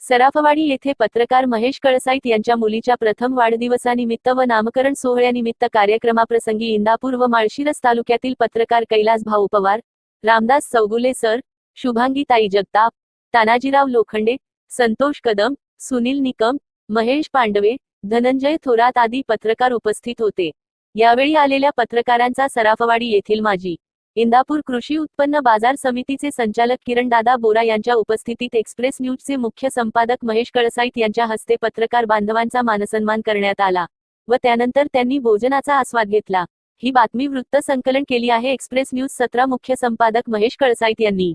सराफवाडी येथे पत्रकार महेश कळसाईत यांच्या मुलीच्या प्रथम वाढदिवसानिमित्त व नामकरण सोहळ्यानिमित्त कार्यक्रमाप्रसंगी इंदापूर व माळशिरस तालुक्यातील पत्रकार कैलास भाऊ पवार, रामदास चौगुले सर, शुभांगीताई जगताप, तानाजीराव लोखंडे, संतोष कदम, सुनील निकम, महेश पांडवे, धनंजय थोरात आदी पत्रकार उपस्थित होते। यावेळी आलेल्या पत्रकारांचा सराफवाडी येथील माजी इंदापूर कृषी उत्पन्न बाजार समितीचे संचालक किरणदादा बोरा यांच्या उपस्थितीत एक्सप्रेस न्यूजचे मुख्य संपादक महेश कळसाईत यांच्या हस्ते पत्रकार बांधवांचा मानसन्मान करण्यात आला व त्यानंतर त्यांनी भोजनाचा आस्वाद घेतला। ही बातमी वृत्त संकलन केली आहे एक्सप्रेस न्यूज 17 मुख्य संपादक महेश कळसाईत यांनी।